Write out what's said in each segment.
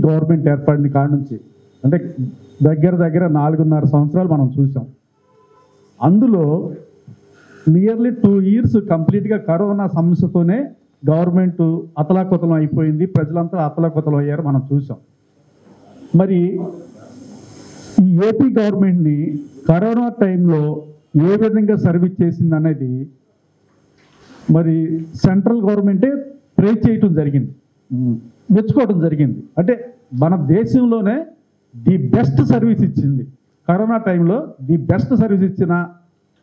Government ఏర్పడిన కాడ నుంచి అంటే దగ్గర 4.5 సంవత్సరాలు మనం చూసాం. అందులో నియర్లీ 2 years కంప్లీట్గా కరోనా సమస్యతోనే గవర్నమెంట్ అతలాకుతలం అయిపోయింది, ప్రజలంతా అతలాకుతలం అయ్యారు, మనం చూసాం. మరి ఈ ఏపీ గవర్నమెంట్ని కరోనా టైంలో ఏ విధంగా సర్వీస్ చేసింది అనేది మరి సెంట్రల్ గవర్నమెంటే ప్రేజ్ చేయటం జరిగింది, మెచ్చుకోవడం జరిగింది. అంటే మన దేశంలోనే ది బెస్ట్ సర్వీస్ ఇచ్చింది కరోనా టైంలో. ది బెస్ట్ సర్వీస్ ఇచ్చిన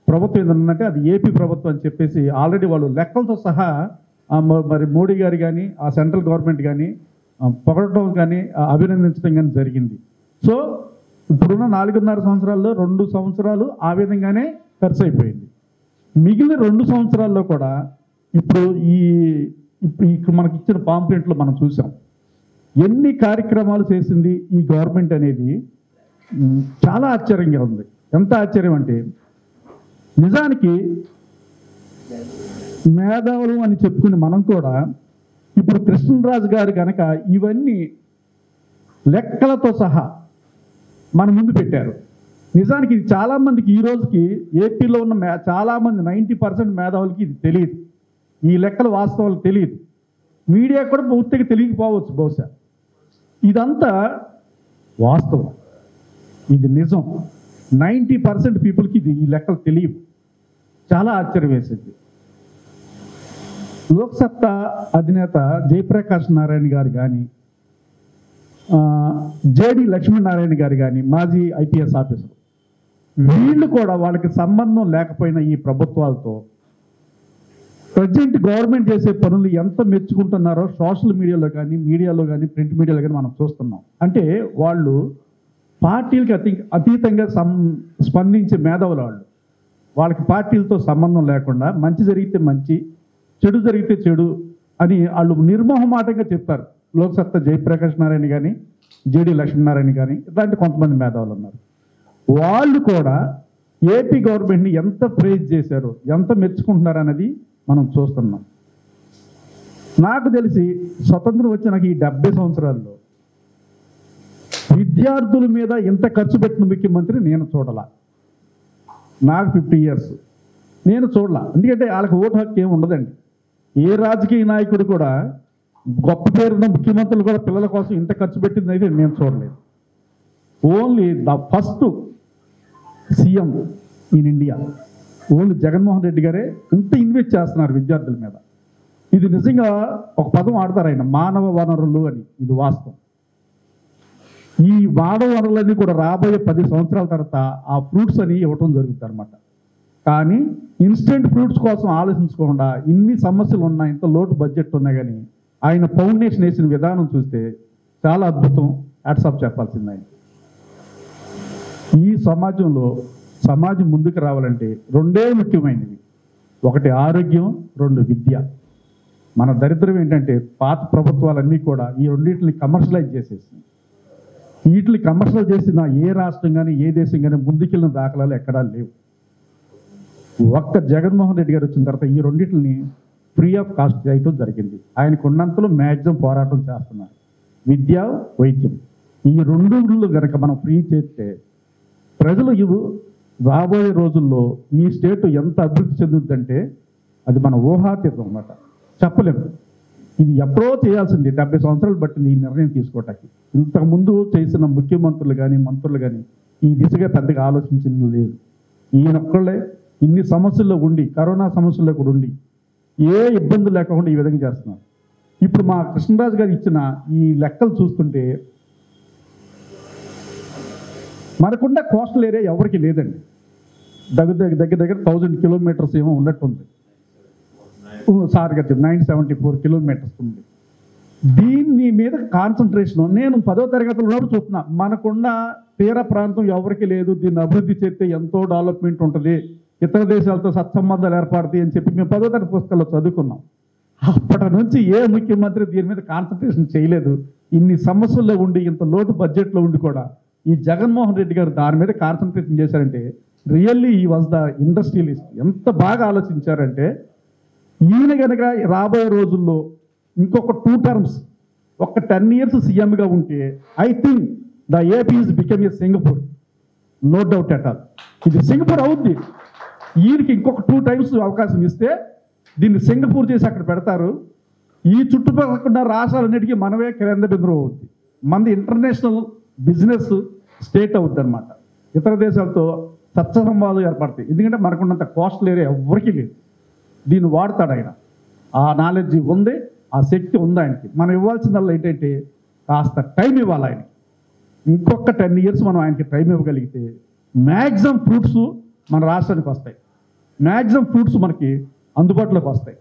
ప్రభుత్వం ఏంటంటే అది ఏపీ ప్రభుత్వం అని చెప్పేసి ఆల్రెడీ వాళ్ళు లెక్కలతో సహా మరి మోడీ గారు కానీ ఆ సెంట్రల్ గవర్నమెంట్ కానీ పొగడటం కానీ అభినందించడం కానీ జరిగింది. సో ఇప్పుడున్న 4.5 సంవత్సరాల్లో 2 సంవత్సరాలు ఆ విధంగానే ఖర్చు అయిపోయింది. మిగిలిన 2 సంవత్సరాల్లో కూడా ఇప్పుడు మనకి ఇచ్చిన పాంప్లెంట్లో మనం చూసాం ఎన్ని కార్యక్రమాలు చేసింది ఈ గవర్నమెంట్ అనేది. చాలా ఆశ్చర్యంగా ఉంది. ఎంత ఆశ్చర్యం అంటే నిజానికి మేధావులు అని చెప్పుకుని మనం కూడా ఇప్పుడు కృష్ణరాజు గారు కనుక ఇవన్నీ లెక్కలతో సహా మన ముందు పెట్టారు. నిజానికి ఇది చాలామందికి ఈ రోజుకి ఏపీలో ఉన్న చాలామంది 90% మేధావులకి ఇది తెలియదు, ఈ లెక్కల వాస్తవాలు తెలియదు. మీడియా కూడా పూర్తిగా తెలియకపోవచ్చు బహుశా. ఇదంతా వాస్తవం, ఇది నిజం. 90% పీపుల్కి ఇది ఈ లెక్కలు తెలియవు. చాలా ఆశ్చర్యం వేసింది. లోక్సత్తా అధినేత జయప్రకాష్ నారాయణ గారు కానీ జేడి లక్ష్మీనారాయణ గారు కానీ మాజీ ఐపీఎస్ ఆఫీసర్, వీళ్ళు కూడా వాళ్ళకి సంబంధం లేకపోయినా ఈ ప్రభుత్వాలతో ప్రజెంట్ గవర్నమెంట్ చేసే పనులు ఎంత మెచ్చుకుంటున్నారో సోషల్ మీడియాలో కానీ మీడియాలో కానీ ప్రింట్ మీడియాలో కానీ మనం చూస్తున్నాం. అంటే వాళ్ళు పార్టీలకి అతీతంగా స్పందించే మేధావులు వాళ్ళు. వాళ్ళకి పార్టీలతో సంబంధం లేకుండా మంచి జరిగితే మంచి, చెడు జరిగితే చెడు అని వాళ్ళు నిర్మోహమాటంగా చెప్తారు. లోక్సత్తా జయప్రకాష్ నారాయణ కానీ జేడి లక్ష్మీనారాయణ కానీ ఇలాంటి కొంతమంది మేధావులు ఉన్నారు. వాళ్ళు కూడా ఏపీ గవర్నమెంట్ని ఎంత ప్రైజ్ చేశారో ఎంత మెచ్చుకుంటున్నారు అనేది మనం చూస్తున్నాం. నాకు తెలిసి స్వతంత్రం వచ్చిన ఈ 70 సంవత్సరాల్లో విద్యార్థుల మీద ఎంత ఖర్చు పెట్టిన ముఖ్యమంత్రి నేను చూడాల. నాకు 50 years నేను చూడాల. ఎందుకంటే వాళ్ళకి ఓటు హక్కు ఏమి ఉండదండి. ఏ రాజకీయ నాయకుడు కూడా గొప్ప పేరున్న ముఖ్యమంత్రులు కూడా పిల్లల కోసం ఇంత ఖర్చు పెట్టింది అయితే నేను చూడలేదు. Only the first CM in India only Jaganmohan Reddy గారే ఇంత ఇన్వెస్ట్ చేస్తున్నారు విద్యార్థుల మీద. ఇది నిజంగా ఒక పదం ఆడతారు ఆయన, మానవ వనరులు అని. ఇది వాస్తవం. ఈ మానవ వనరులన్నీ కూడా రాబోయే 10 సంవత్సరాల తర్వాత ఆ ఫ్రూట్స్ అని ఇవ్వటం జరుగుతుంది అనమాట. కానీ ఇన్స్టెంట్ ఫ్రూట్స్ కోసం ఆలోచించకుండా ఇన్ని సమస్యలు ఉన్నాయి, ఇంత లోటు బడ్జెట్ ఉన్నా కానీ ఆయన ఫౌండేషన్ వేసిన విధానం చూస్తే చాలా అద్భుతం. హ్యాట్సాప్ చెప్పాల్సింది ఆయన. ఈ సమాజం ముందుకు రావాలంటే 2 ముఖ్యమైనవి. 1 ఆరోగ్యం, 2 విద్య. మన దరిద్రం ఏంటంటే పాత ప్రభుత్వాలన్నీ కూడా ఈ రెండింటిని కమర్షియలైజ్ చేసేసింది. వీటిని కమర్షియల్ చేసిన ఏ రాష్ట్రం కానీ ఏ దేశం కానీ ముందుకెళ్ళిన దాఖలాలు ఎక్కడా లేవు. ఒక్క జగన్మోహన్ రెడ్డి గారు వచ్చిన తర్వాత ఈ రెండింటిని ఫ్రీ ఆఫ్ కాస్ట్ చేయటం జరిగింది. ఆయనకు ఉన్నంతలో మ్యాక్సిమం పోరాటం చేస్తున్నారు. విద్య, వైద్యం ఈ 2 కనుక మనం ఫ్రీ చేస్తే ప్రజలు రాబోయే రోజుల్లో ఈ స్టేట్ ఎంత అభివృద్ధి చెందుతుందంటే అది మన ఊహాతీతం అన్నమాట, చెప్పలేము. ఇది ఎప్పుడో చేయాల్సింది. 70 సంవత్సరాలు పట్టింది ఈ నిర్ణయం తీసుకోవటానికి. ఇంతకుముందు చేసిన ముఖ్యమంత్రులు కానీ మంత్రులు కానీ ఈ దిశగా పెద్దగా ఆలోచించింది లేదు. ఈయనొక్కళ్ళే ఇన్ని సమస్యల్లో ఉండి, కరోనా సమస్యల్లో కూడా ఉండి ఏ ఇబ్బందులు లేకుండా ఈ విధంగా చేస్తున్నారు. ఇప్పుడు మా కృష్ణరాజు గారు ఇచ్చిన ఈ లెక్కలు చూస్తుంటే మనకుండా కోస్టల్ ఏరియా ఎవరికి లేదండి. దగ్గర 1000 kilometers ఏమో ఉన్నట్టుంది. సార్ గారు 974 kilometers ఉంది. దీని మీద కాన్సన్ట్రేషన్ నేను 10వ తరగతిలో ఉన్నప్పుడు చూస్తున్నా. మనకున్న తీర ప్రాంతం ఎవరికి లేదు, దీన్ని అభివృద్ధి చేస్తే ఎంతో డెవలప్మెంట్ ఉంటుంది, ఇతర దేశాలతో సత్సంబంధాలు ఏర్పడతాయి అని చెప్పి మేము 10వ తరగతి పుస్తకాల్లో చదువుకున్నాం. అప్పటి నుంచి ఏ ముఖ్యమంత్రి దీని మీద కాన్సన్ట్రేషన్ చేయలేదు. ఇన్ని సమస్యల్లో ఉండి, ఇంత లోటు బడ్జెట్లో ఉండి కూడా ఈ జగన్మోహన్ రెడ్డి గారు దాని మీద కాన్సన్ట్రేషన్ చేశారంటే రియల్లీ ఈ వాజ్ ద ఇండస్ట్రియలిస్ట్. ఎంత బాగా ఆలోచించారంటే ఈయన కనుక రాబోయే రోజుల్లో ఇంకొక 2 terms ఒక 10 years సీఎంగా ఉంటే I think the AP is become a Singapore, no doubt at all. ఇది సింగపూర్ అవుద్ది. ఈయనకి ఇంకొక 2 times అవకాశం ఇస్తే దీన్ని సింగపూర్ చేసి అక్కడ పెడతారు. ఈ చుట్టుపక్కల రాష్ట్రాలన్నిటికీ మనమే కేంద్ర బిందువు అవుద్ది. మనది ఇంటర్నేషనల్ బిజినెస్ స్టేట్ అవుద్ది అనమాట. ఇతర దేశాలతో సత్సంబంధాలు ఏర్పడతాయి. ఎందుకంటే మనకున్నంత కోస్టల్ ఏరియా ఎవరికీ లేదు. దీన్ని వాడతాడు ఆయన. ఆ నాలెడ్జ్ ఉంది, ఆ శక్తి ఉంది ఆయనకి. మనం ఇవ్వాల్సిందల్లా ఏంటంటే కాస్త టైం ఇవ్వాలి ఆయనకి. ఇంకొక 10 years మనం ఆయనకి టైం ఇవ్వగలిగితే మ్యాక్సిమం ఫ్రూట్స్ మన రాష్ట్రానికి వస్తాయి, మ్యాక్సిమం ఫ్రూట్స్ మనకి అందుబాటులోకి వస్తాయి.